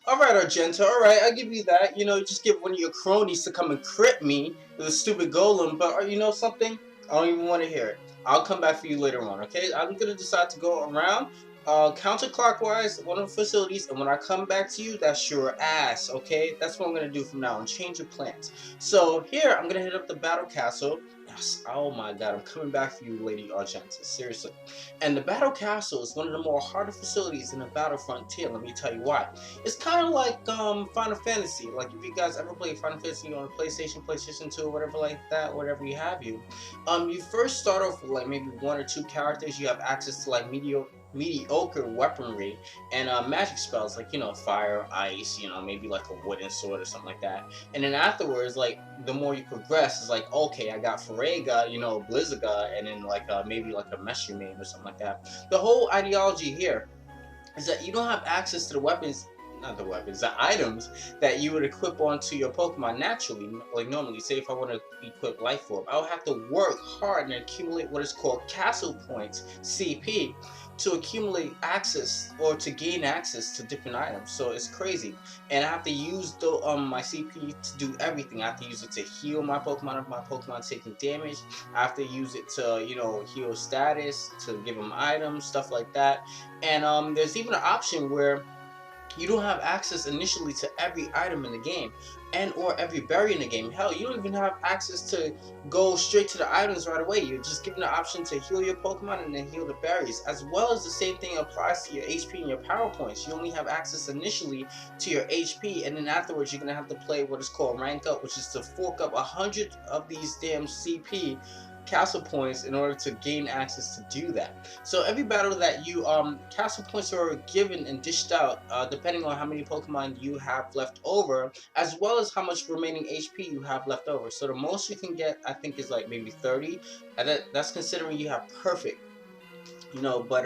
Alright, Argenta, alright, I'll give you that. You know, just get one of your cronies to come and crit me with a stupid golem, but you know something? I don't even want to hear it. I'll come back for you later on, okay? I'm gonna decide to go around counterclockwise one of the facilities, and when I come back to you, that's your ass, okay? That's what I'm gonna do from now on. Change your plans. So here, I'm gonna hit up the battle castle. Yes, oh my god, I'm coming back for you, Lady Argenta. Seriously. And the battle castle is one of the more harder facilities in the battle frontier. Let me tell you why. It's kind of like Final Fantasy. Like if you guys ever play Final Fantasy on a PlayStation, PlayStation 2, or whatever like that, whatever you have you first start off with like maybe one or two characters. You have access to like mediocre weaponry and magic spells like, you know, fire, ice, you know, maybe like a wooden sword or something like that. And then afterwards, like the more you progress, it's like, okay, I got Farega, you know, Blizzaga, and then like maybe like a Meshu main or something like that. The whole ideology here is that you don't have access to the weapons, not the weapons, the items that you would equip onto your Pokemon naturally. Like normally, say if I want to equip Life Orb, I would have to work hard and accumulate what is called Castle Points, CP, to accumulate access or to gain access to different items. So it's crazy, and I have to use the my CP to do everything. I have to use it to heal my Pokemon if my Pokemon taking damage. I have to use it to, you know, heal status, to give them items, stuff like that. And there's even an option where you don't have access initially to every item in the game and or every berry in the game. Hell, you don't even have access to go straight to the items right away. You're just given the option to heal your Pokemon and then heal the berries, as well as the same thing applies to your HP and your power points. You only have access initially to your HP, and then afterwards you're gonna have to play what is called rank up, which is to fork up 100 of these damn CP castle points in order to gain access to do that. So every battle that you castle points are given and dished out depending on how many Pokemon you have left over, as well as how much remaining HP you have left over. So the most you can get, I think, is like maybe 30, and that's considering you have perfect, you know. But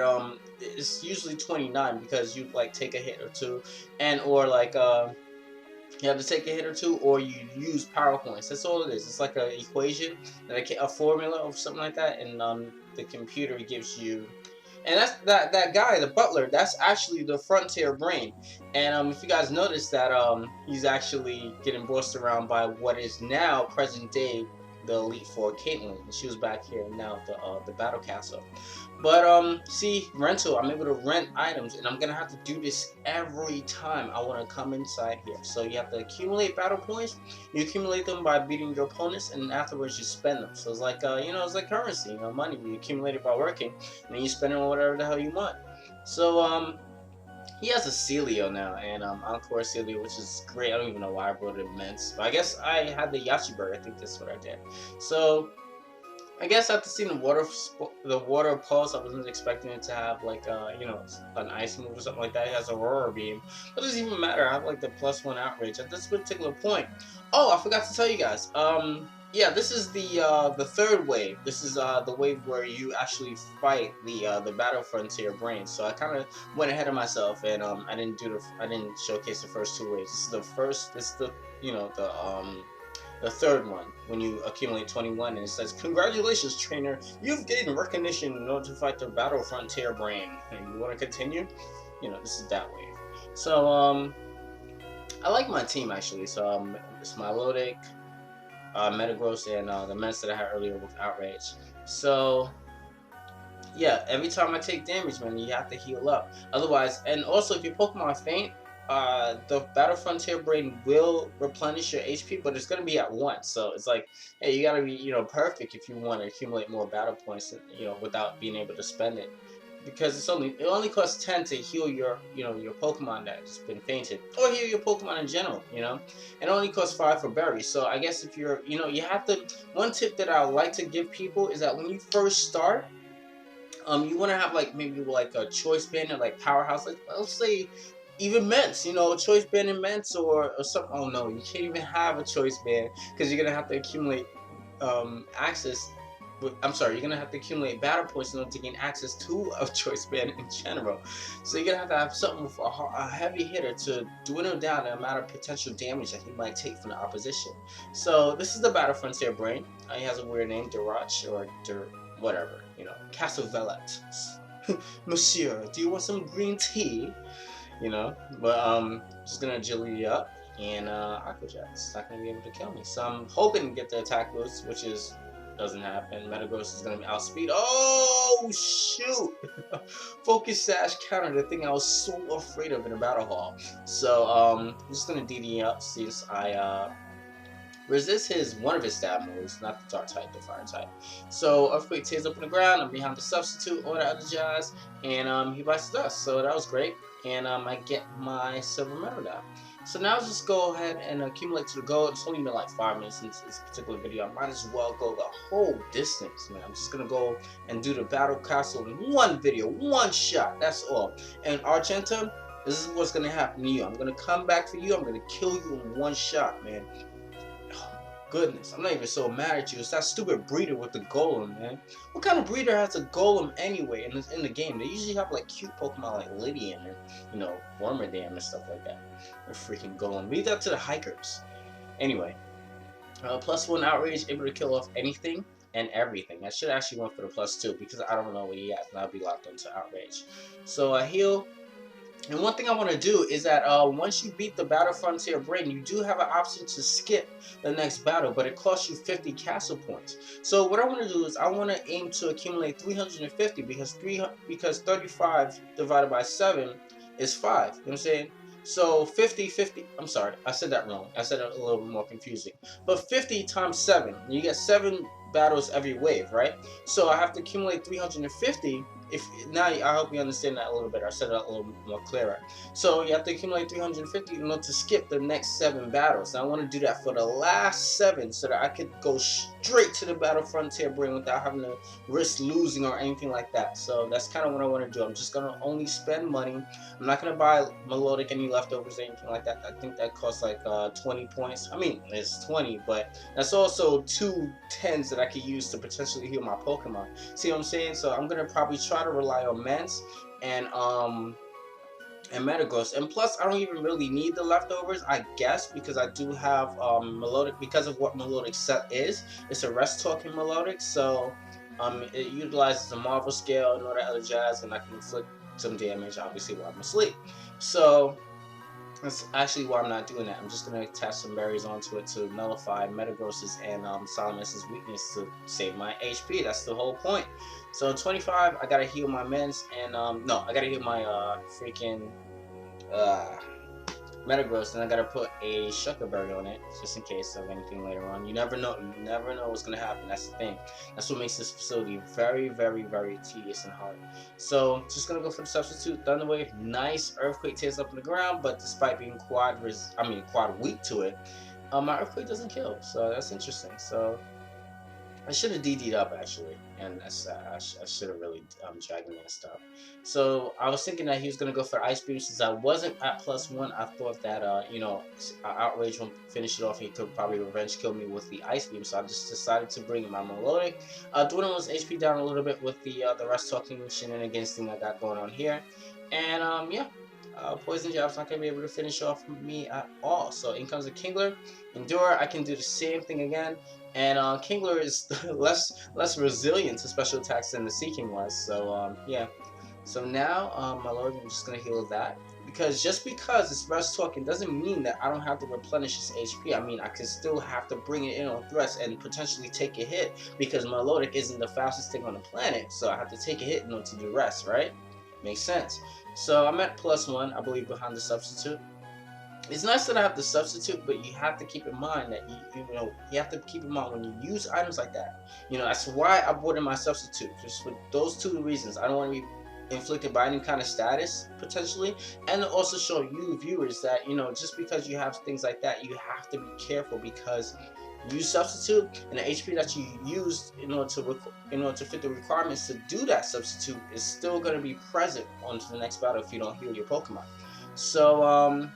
it's usually 29 because you like take a hit or two, and or like you have to take a hit or two, or you use power points. That's all it is. It's like an equation, like a formula or something like that, and the computer gives you. And that's that guy, the butler. That's actually the Frontier Brain. And if you guys notice that he's actually getting bossed around by what is now present day the Elite Four, Caitin. And she was back here now at the Battle Castle. But see, rental, I'm able to rent items, and I'm gonna have to do this every time I want to come inside here. So you have to accumulate battle points. You accumulate them by beating your opponents, and afterwards you spend them. So it's like you know, it's like currency, you know, money. You accumulate it by working, and then you spend it on whatever the hell you want. So he has a Celio now, and Encore Celio, which is great. I don't even know why I brought it immense, but I guess I had the Yachibird. I think that's what I did. So I guess after seeing the water pulse, I wasn't expecting it to have like you know, an ice move or something like that. It has Aurora Beam. But it doesn't even matter. I have like the +1 outrage at this particular point. Oh, I forgot to tell you guys. Yeah, this is the third wave. This is the wave where you actually fight the Battle Frontier Brain. So I kind of went ahead of myself, and I didn't showcase the first two waves. This is the first. This is the, you know, the third one, when you accumulate 21, and it says, "Congratulations, trainer! You've gained recognition in order to fight the Battle Frontier Brain. And you want to continue?" You know, this is that wave. So I like my team actually. So it's Milotic, Metagross, and the Mence that I had earlier with Outrage. So yeah, every time I take damage, man, you have to heal up. Otherwise, and also if your Pokemon faint, the Battle Frontier Brain will replenish your HP, but it's going to be at once. So it's like, hey, you got to be, you know, perfect if you want to accumulate more battle points, you know, without being able to spend it. Because it only costs 10 to heal your, you know, your Pokemon that's been fainted, or heal your Pokemon in general, you know. And it only costs 5 for berries. So I guess if you're, you know, you have to. One tip that I like to give people is that when you first start, you want to have like maybe like a choice band or like powerhouse, like let's say even Ments, you know, choice band and Ments, or something. Oh no, you can't even have a choice band because you're gonna have to accumulate access. I'm sorry, you're gonna have to accumulate battle points in order to gain access to a choice band in general. So you're gonna have something with a heavy hitter to dwindle down the amount of potential damage that he might take from the opposition. So this is the Battle Frontier Brain. He has a weird name, Durach or whatever, you know, Castle Valot. Monsieur, do you want some green tea? you know. But just gonna agility up and Aqua Jet's not gonna be able to kill me. So I'm hoping to get the attack boost, which is doesn't happen. Metagross is gonna be outspeed. Oh shoot! Focus Sash counter, the thing I was so afraid of in a battle hall. So I'm just gonna DD up since I resist one of his stab moves, not the dark type, the fire type. So Earthquake tears up on the ground, I'm behind the substitute, all that other jazz, and he bites the dust. So that was great. And I get my silver medal now. So now let's just go ahead and accumulate to the gold. It's only been like 5 minutes since this particular video. I might as well go the whole distance, man. I'm just gonna go and do the battle castle in one video, one shot, that's all. And Argenta, this is what's gonna happen to you. I'm gonna come back for you, I'm gonna kill you in one shot, man. Goodness, I'm not even so mad at you. It's that stupid breeder with the golem, man. What kind of breeder has a golem anyway in the game? They usually have like cute Pokemon like Lydian and, you know, Wormadam and stuff like that. A freaking golem. Leave that to the hikers. Anyway, +1 outrage, able to kill off anything and everything. I should actually went for the +2 because I don't know what he has, and I'll be locked onto outrage. So I heal. And one thing I want to do is that once you beat the Battle Frontier Brain, you do have an option to skip the next battle, but it costs you 50 castle points. So what I want to do is I want to aim to accumulate 350 because 35 divided by 7 is 5. You know what I'm saying? So 50, I'm sorry, I said that wrong. I said it a little bit more confusing. But 50 times 7, you get 7 battles every wave, right? So I have to accumulate 350. Now I hope you understand that a little better. I said that a little more clearer. So you have to accumulate 350 in order to skip the next 7 battles. Now I want to do that for the last 7 so that I could go straight to the Battle Frontier Brain without having to risk losing or anything like that. So that's kind of what I want to do. I'm just gonna only spend money. I'm not gonna buy Melodic any leftovers or anything like that. I think that costs like 20 points. I mean, it's 20, but that's also 2 10s that I could use to potentially heal my Pokemon. See what I'm saying? So I'm gonna probably try to rely on Mens and Metagross, and plus I don't even really need the leftovers, I guess, because I do have Melodic. Because of what Melodic set is, it's a rest talking Melodic, so it utilizes the Marvel scale and all that other jazz, and I can inflict some damage obviously while I'm asleep. So that's actually why I'm not doing that. I'm just going to attach some berries onto it to nullify Metagross's and Salamas's weakness to save my HP. That's the whole point. So 25, I gotta heal my Mens, and no, I gotta heal my freaking Metagross, and I gotta put a Sugar Berry on it just in case of anything later on. You never know. You never know what's gonna happen. That's the thing. That's what makes this facility very, very, very tedious and hard. So just gonna go for the substitute Thunder Wave. Nice Earthquake tears up in the ground, but despite being quad weak to it, my Earthquake doesn't kill. So that's interesting. So I should have DD'd up actually, and that's I should have really dragged him and stuff. So I was thinking that he was gonna go for Ice Beam. Since I wasn't at +1, I thought that you know, Outrage won't finish it off. He could probably revenge kill me with the Ice Beam. So I just decided to bring in my Melodic. Dwindle his HP down a little bit with the rest talking shenanigans thing I got going on here, and yeah. Poison Jab's not going to be able to finish off me at all. So in comes a Kingler. Endure, I can do the same thing again. And Kingler is less resilient to special attacks than the Seeking was. So yeah. So now, my lord, I'm just going to heal that. Because just because it's rest talking doesn't mean that I don't have to replenish his HP. I mean, I can still have to bring it in on threats and potentially take a hit. Because Melodic isn't the fastest thing on the planet. So I have to take a hit in order to do rest, right? Makes sense. So I'm at +1, I believe, behind the substitute. It's nice that I have the substitute, but you have to keep in mind that you have to keep in mind when you use items like that. You know, that's why I brought in my substitute. Just for those 2 reasons. I don't want to be inflicted by any kind of status potentially, and also show you viewers that, you know, just because you have things like that, you have to be careful, because you substitute and the HP that you used in order to fit the requirements to do that substitute is still going to be present onto the next battle if you don't heal your Pokemon. So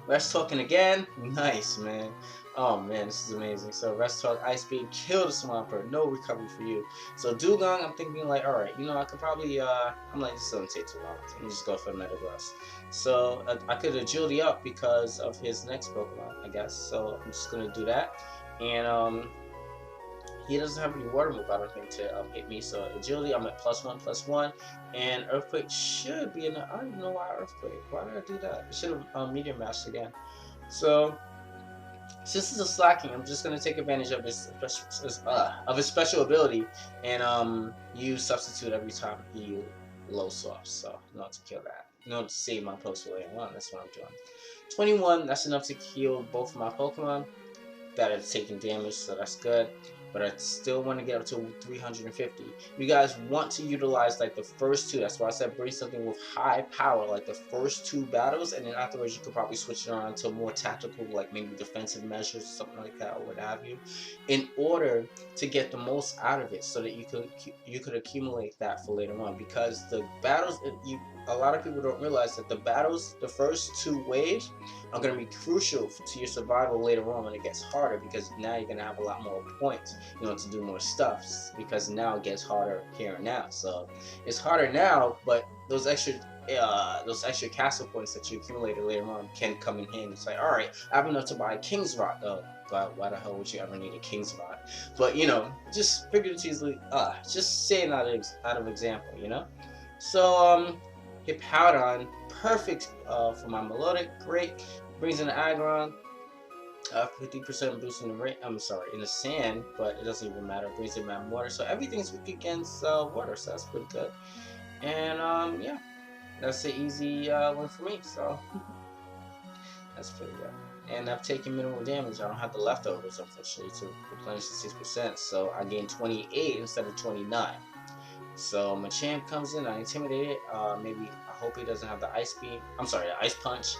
Rest Talking again. Nice, man. Oh man, this is amazing. So Rest Talk, Ice Beam, kill the Swampert, no recovery for you. So Dugong, I'm thinking like, alright, you know, I could probably I'm like, this doesn't take too long. Let me just go for Metagross. So I could agility up because of his next Pokemon, I guess. So I'm just gonna do that. And he doesn't have any water move, I don't think, to hit me. So agility, I'm at +1/+1, and earthquake should be enough. I don't even know why earthquake. Why did I do that? It should have medium matched again. So since it's a slacking, I'm just gonna take advantage of his special ability and use substitute every time he low swaps. So not to kill that. Not to save my post for later on. That's what I'm doing. 21. That's enough to heal both of my Pokemon that have taken damage, so that's good. But I still want to get up to 350. You guys want to utilize like the first two. That's why I said bring something with high power, like the first two battles, and then afterwards you could probably switch it around to more tactical, like maybe defensive measures, something like that, or what have you, in order to get the most out of it, so that you could accumulate that for later on. Because the battles, a lot of people don't realize that the battles, the first two waves, are going to be crucial to your survival later on when it gets harder, because now you're going to have a lot more points, to do more stuff, because now it gets harder here and now. So it's harder now, but those extra castle points that you accumulated later on can come in handy. It's like, all right, I have enough to buy a King's Rod. Oh God, why the hell would you ever need a King's Rod? But just figuratively, just saying out of example, So hit Powdon, perfect for my melodic, great. Brings in the Aggron, 50% boost in the rate. I'm sorry, in the sand, but it doesn't even matter. Brings in my water, so everything's weak against water, so that's pretty good. And yeah, that's an easy one for me. So that's pretty good. And I've taken minimal damage. I don't have the leftovers, unfortunately, to replenish the 6%. So I gain 28 instead of 29. So Machamp comes in, I intimidate it. Maybe I hope he doesn't have the ice beam. I'm sorry, the ice punch.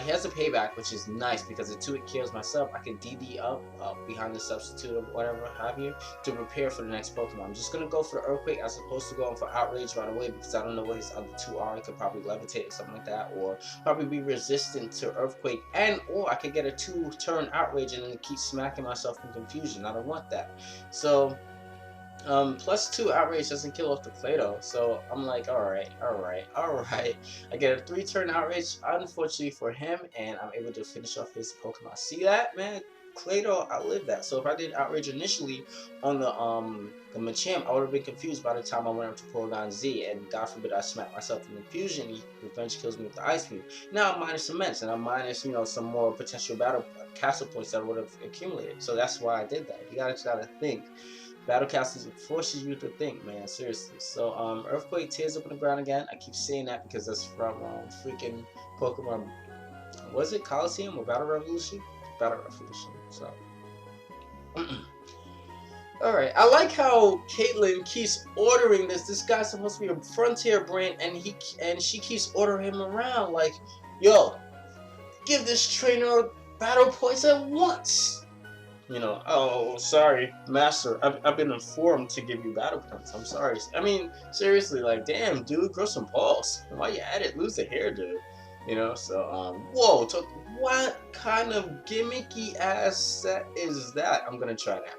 He has a payback, which is nice because the 2-hit kills myself. I can DD up behind the substitute or whatever have you to prepare for the next Pokemon. I'm just gonna go for the Earthquake as opposed to going for Outrage right away, because I don't know what his other two are. I could probably levitate or something like that, or probably be resistant to Earthquake, or I could get a 2-turn Outrage and then keep smacking myself in confusion. I don't want that. So +2 outrage doesn't kill off the Clado, so I'm like, alright. I get a 3-turn outrage, unfortunately for him, and I'm able to finish off his Pokemon. See that, man? Clado outlived that. So if I did outrage initially on the Machamp, I would have been confused by the time I went up to Porygon Z, and God forbid I smack myself in confusion. He eventually kills me with the Ice Beam. Now I'm minus some Ments, and I'm minus, some more potential battle castle points that I would have accumulated. So that's why I did that. You guys gotta think. Battle Castles forces you to think, man, seriously. So, Earthquake tears up on the ground again. I keep saying that because that's from freaking Pokemon. Was it Coliseum or Battle Revolution? Battle Revolution. So, alright. I like how Caitlin keeps ordering this. This guy's supposed to be a frontier brain, and she keeps ordering him around. Like, yo, give this trainer battle points at once. Oh, sorry, master, I've been informed to give you battle points. I'm sorry. I mean, seriously, like, damn, dude, grow some balls. While you at it, lose the hair, dude. So, whoa, what kind of gimmicky ass set is that? I'm gonna try that.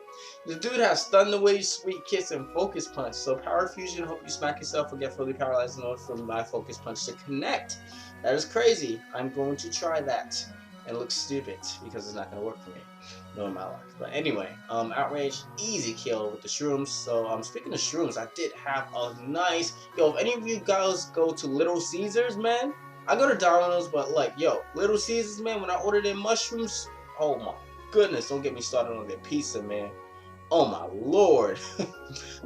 The dude has Thunder Wave, Sweet Kiss, and Focus Punch. So, Power Fusion, hope you smack yourself or get fully paralyzed in order for my Focus Punch to connect. That is crazy. I'm going to try that. And look stupid because it's not gonna work for me. No, in my life. But anyway, Outrage, easy kill with the Shrooms. So, speaking of Shrooms, I did have a nice... Yo, if any of you guys go to Little Caesars, man, I go to Domino's, but like, yo, Little Caesars, man, when I ordered their mushrooms, oh my goodness, don't get me started on their pizza, man. Oh my lord.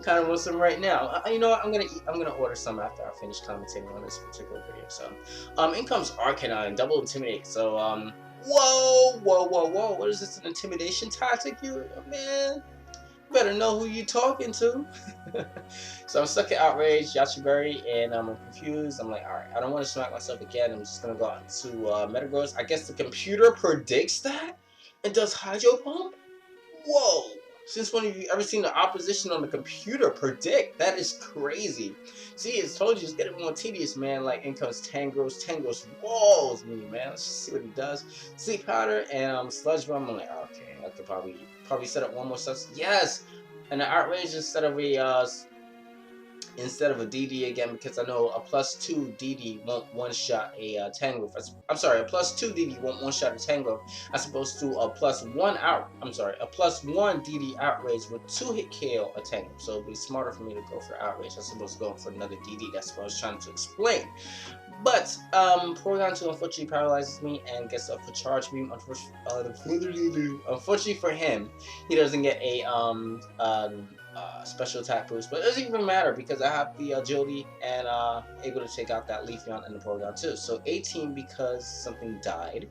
Kind of want some right now. You know what? I'm gonna order some after I finish commentating on this particular video. So, in comes Arcanine, double intimidate. So, whoa! What is this, an intimidation tactic? Man, better know who you talking to. So I'm stuck at Outrage, Yachiberry, and I'm confused. I'm like, alright, I don't want to smack myself again. I'm just gonna go out to Metagross. I guess the computer predicts that and does Hydro Pump? Whoa! Since when have you ever seen the opposition on the computer predict? That is crazy. See, it's told you, it's getting more tedious, man. Like, in comes Tangros. Tangros walls me, man. Let's just see what he does. Sleep Powder and Sludge Bomb. I'm like, okay, I could probably set up one more stuff. Yes! And the Outrage instead of a instead of a DD again, because I know a +2 DD won't one-shot a Tangrowth. I'm sorry, a +2 DD won't one-shot a Tangrowth as opposed to a +1 a +1 DD outrage with 2-hit KO a Tangrowth. So it'd be smarter for me to go for outrage as opposed to going for another DD. That's what I was trying to explain. But Porygon 2 unfortunately paralyzes me and gets up for Charge Beam. Unfortunately for him, he doesn't get a special attack boost, but it doesn't even matter because I have the agility and able to take out that Leafeon and the Porygon 2. So 18 because something died,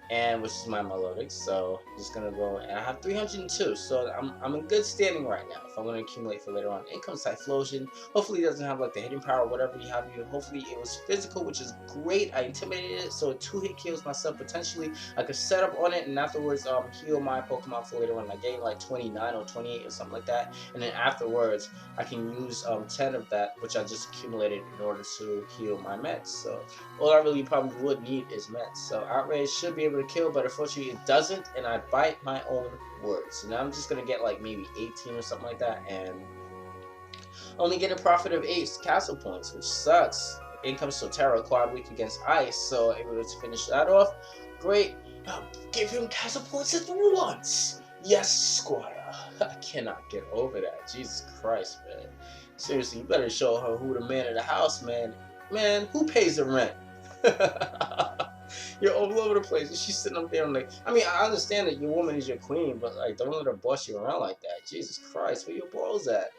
and which is my melodic, so I'm just gonna go, and I have 302, so I'm in good standing right now if I'm gonna accumulate for later on. In comes Typhlosion. Hopefully it doesn't have like the hidden power or whatever you have. Hopefully it was physical, which is great. I intimidated it, so 2-hit kills myself potentially. I could set up on it and afterwards heal my Pokemon for later on. I gain like 29 or 28 or something like that, and then afterwards I can use 10 of that, which I just accumulated in order to heal my meds. So all I really probably would need is meds. So Outrage should be able to kill, but unfortunately it doesn't, and I bite my own words. So now I'm just gonna get like maybe 18 or something like that, and only get a profit of 8 castle points, which sucks. In comes Sotero, quad weak against ice, so able to finish that off. Great. Give him castle points at once. Yes, Squire. I cannot get over that. Jesus Christ, man. Seriously, you better show her who the man of the house, man. Man, who pays the rent? You're all over the place. And she's sitting up there and like, I mean, I understand that your woman is your queen, but like, don't let her boss you around like that. Jesus Christ, where your balls at?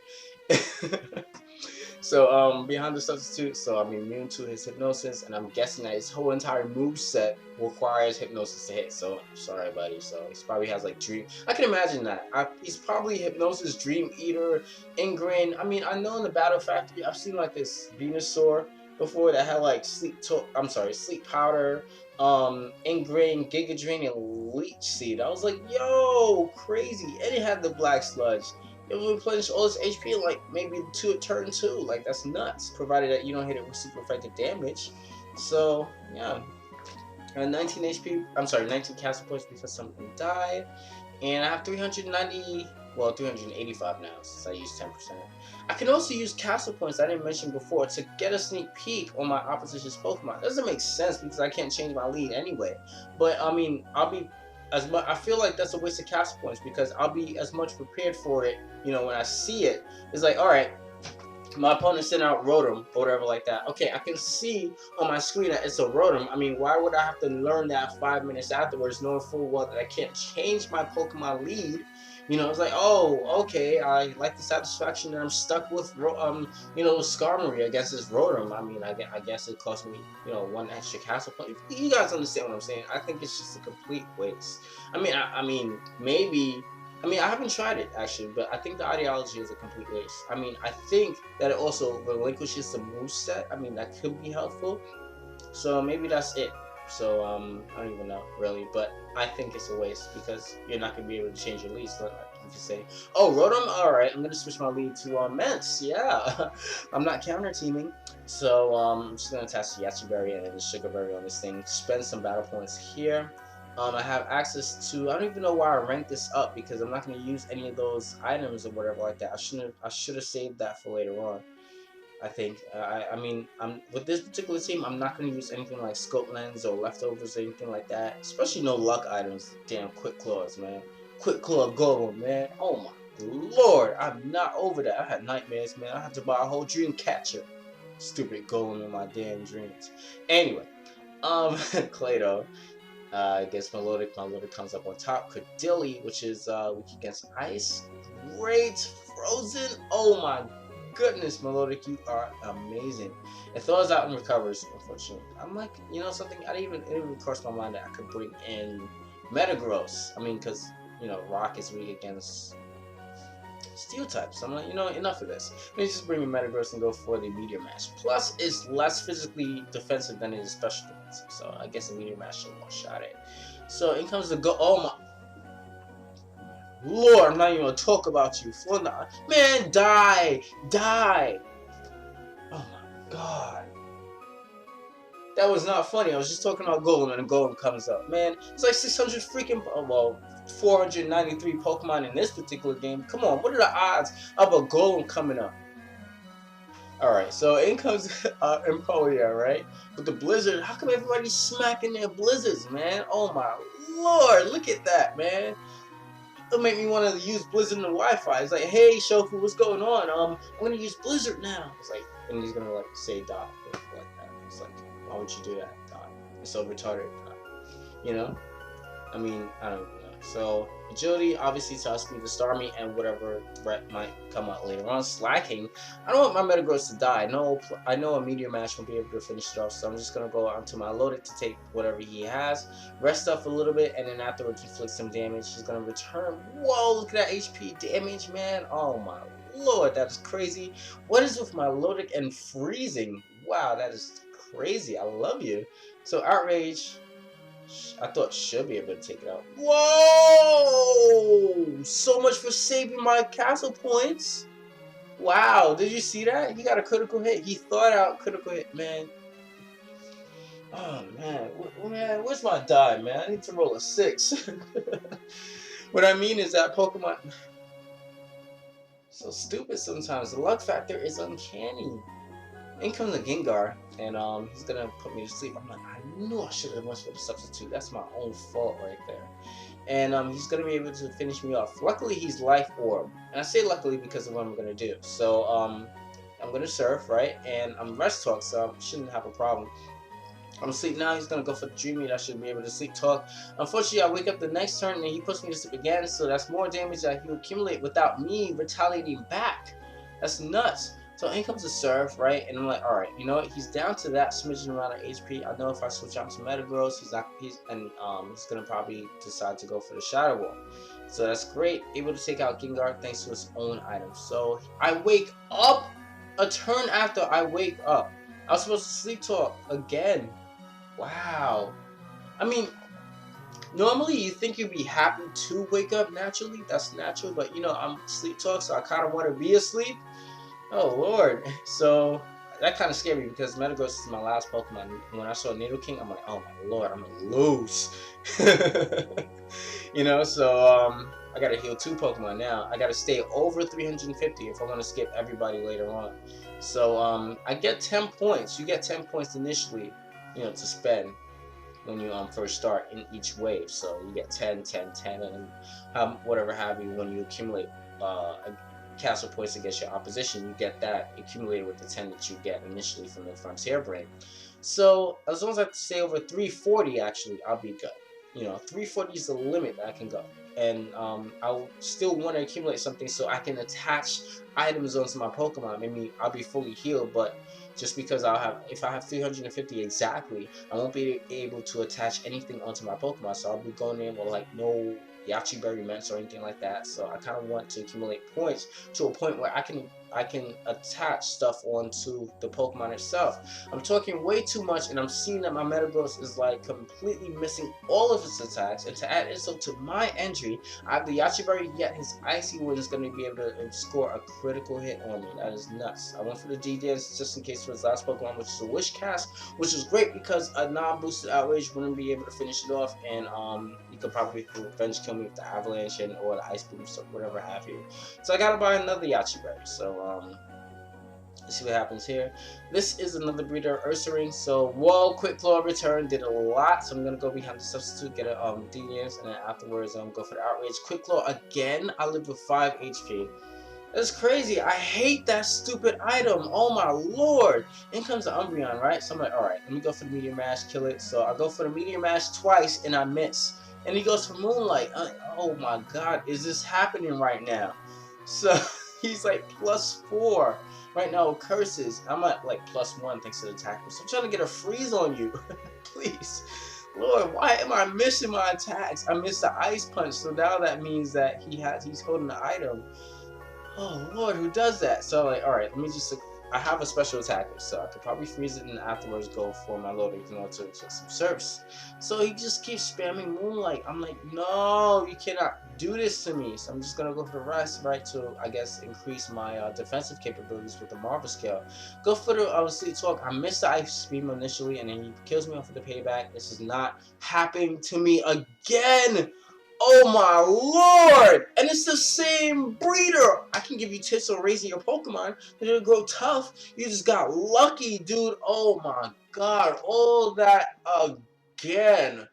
So behind the substitute, so I'm immune to his hypnosis, and I'm guessing that his whole entire move set requires hypnosis to hit. So sorry, buddy. So he probably has like dream. I can imagine that. He's probably hypnosis, dream eater, ingrain. I mean, I know in the Battle Factory, I've seen like this Venusaur before that had like sleep powder, ingrain, Giga Drain, and Leech Seed. I was like, yo, crazy. And it had the Black Sludge. It will replenish all its HP in like maybe turn 2. Like, that's nuts, provided that you don't hit it with super effective damage. So yeah, 19 HP. I'm sorry, 19 castle points because something died, and I have 390. Well, 385 now since I used 10%. I can also use castle points I didn't mention before to get a sneak peek on my opposition's Pokemon. It doesn't make sense because I can't change my lead anyway. But I mean, I'll be as much. I feel like that's a waste of castle points because I'll be as much prepared for it. You know, when I see it, it's like, all right, my opponent sent out Rotom or whatever like that. Okay, I can see on my screen that it's a Rotom. I mean, why would I have to learn that 5 minutes afterwards, knowing full well that I can't change my Pokemon lead? You know, it's like, oh, okay, I like the satisfaction that I'm stuck with, you know, Skarmory against this Rotom. I mean, I guess it cost me, you know, 1 extra castle point. You guys understand what I'm saying? I think it's just a complete waste. I mean, maybe. I mean, I haven't tried it, actually, but I think the ideology is a complete waste. I mean, I think that it also relinquishes the moveset. I mean, that could be helpful. So maybe that's it. So, I don't even know, really, but I think it's a waste because you're not going to be able to change your lead. So you can say, oh, Rotom, alright, I'm going to switch my lead to Mence, yeah. I'm not counter-teaming. So, I'm just going to attach the Yachi Berry and the Sugar Berry on this thing, spend some battle points here. I have access to, I don't even know why I ranked this up because I'm not going to use any of those items or whatever like that. I should have saved that for later on. I think. I mean, with this particular team, I'm not going to use anything like Scope Lens or Leftovers or anything like that. Especially no luck items. Damn, Quick Claws, man. Quick Claw Golem, man. Oh my lord, I'm not over that. I had nightmares, man. I had to buy a whole dream catcher. Stupid Golem in my damn dreams. Anyway, Clado. I guess Melodic comes up on top. Credilli, which is weak against ice. Great. Frozen. Oh my goodness, Melodic, you are amazing. It thaws out and recovers, unfortunately. I'm like, you know something, it didn't even cross my mind that I could bring in Metagross. I mean, because, you know, Rock is weak against Steel types. So I'm like, you know, enough of this. Let me just bring me Metagross and go for the Meteor Mash. Plus, it's less physically defensive than it is special defensive. So I guess the Meteor Mash should one-shot it. So in comes the oh my lord, I'm not even gonna talk about you. Man, die! Die! Oh my god. That was not funny. I was just talking about Golem and a Golem comes up. Man, it's like 600 freaking, well, 493 Pokemon in this particular game. Come on, what are the odds of a Golem coming up? Alright, so in comes Empolia, right? With the blizzard, how come everybody's smacking their blizzards, man? Oh my lord, look at that, man. It'll make me want to use Blizzard in the Wi-Fi. It's like, hey, Shofu, what's going on? I'm gonna use Blizzard now. It's like, and he's gonna like say dot like that. It's like, why would you do that, dot? It's so retarded, dot. You know? I mean, I don't know. So agility obviously tells me to start me and whatever threat might come out later on. Slacking, I don't want my Metagross to die. I know a Meteor Mash won't be able to finish it off, so I'm just gonna go onto my loaded to take whatever he has, rest up a little bit, and then afterwards inflict some damage. He's gonna return. Whoa, look at that HP damage, man! Oh my lord, that is crazy. What is with my loaded and freezing? Wow, that is crazy. I love you. So outrage. I thought should be able to take it out. Whoa! So much for saving my castle points. Wow, did you see that? He got a critical hit. He thought out critical hit, man. Oh man, where's my die, man? I need to roll a 6. What I mean is that Pokemon so stupid sometimes. The luck factor is uncanny. In comes a Gengar, and he's gonna put me to sleep. I'm like, I knew I should have went for the substitute. That's my own fault right there. And he's gonna be able to finish me off. Luckily, he's Life Orb, and I say luckily because of what I'm gonna do. So I'm gonna surf, right? And I'm Rest Talk, so I shouldn't have a problem. I'm asleep now. He's gonna go for the Dream Meat. I should be able to sleep talk. Unfortunately, I wake up the next turn and he puts me to sleep again. So that's more damage that he'll accumulate without me retaliating back. That's nuts. So in comes the Surf, right? And I'm like, all right, you know what? He's down to that smidgen amount of HP. I know if I switch out to Metagross, he's gonna probably decide to go for the Shadow Ball. So that's great. Able to take out Gengar thanks to his own item. So I wake up a turn after I wake up. I was supposed to sleep talk again. Wow. I mean, normally you think you'd be happy to wake up naturally. That's natural, but you know, I'm sleep talk, so I kind of want to be asleep. Oh lord. So that kind of scared me because Metagross is my last Pokemon. When I saw Nidoking, I'm like, oh my lord, I'm gonna lose. You know, so I gotta heal 2 Pokemon now. I gotta stay over 350 if I want to skip everybody later on. So I get 10 points. You get 10 points initially, you know, to spend when you first start in each wave. So you get 10, 10, 10, and whatever have you when you accumulate castle points against your opposition, you get that accumulated with the 10 that you get initially from the Frontier Brain. So as long as I stay over 340, actually, I'll be good. You know, 340 is the limit that I can go. And I'll still want to accumulate something so I can attach items onto my Pokemon. Maybe I'll be fully healed, but just because if I have 350 exactly, I won't be able to attach anything onto my Pokemon. So I'll be going in with like no Yachi Berry Mints or anything like that. So I kind of want to accumulate points to a point where I can attach stuff onto the Pokemon itself. I'm talking way too much, and I'm seeing that my Metagross is like completely missing all of its attacks. And to add insult to my injury, I have the Yachi Berry, yet his Icy Wind is going to be able to score a critical hit on me. That is nuts. I went for the D-Dance just in case for his last Pokemon, which is a Wish Cast, which is great because a non-boosted Outrage wouldn't be able to finish it off, and he could probably revenge kill me with the Avalanche or the Ice Beam, so whatever have you. So I gotta buy another Yachi Berry. So let's see what happens here. This is another breeder, Ursaring. So whoa, Quick Claw return did a lot. So I'm gonna go behind the substitute, get a D-Dance, and then afterwards go for the Outrage. Quick Claw again. I live with 5 HP. That's crazy. I hate that stupid item. Oh my lord. In comes the Umbreon, right? So I'm like, alright, let me go for the Meteor Mash, kill it. So I go for the Meteor Mash twice and I miss. And he goes for Moonlight. Oh my god, is this happening right now? So he's like +4 right now with curses. I'm at like +1 thanks to the attack. So I'm trying to get a freeze on you. Please. Lord, why am I missing my attacks? I missed the Ice Punch, so now that means that he's holding the item. Oh lord, who does that? So like, alright, let me just, I have a special attacker, so I could probably freeze it and afterwards go for my loader, even though to some surfs. So he just keeps spamming Moonlight. I'm like, no, you cannot do this to me. So I'm just gonna go for the rest, right, to, I guess, increase my defensive capabilities with the Marvel Scale. Go for the Sleep Talk. I missed the Ice Beam initially, and then he kills me off with the payback. This is not happening to me again. Oh my lord! And it's the same breeder! I can give you tips on raising your Pokemon. They're gonna grow tough. You just got lucky, dude. Oh my god. All that again.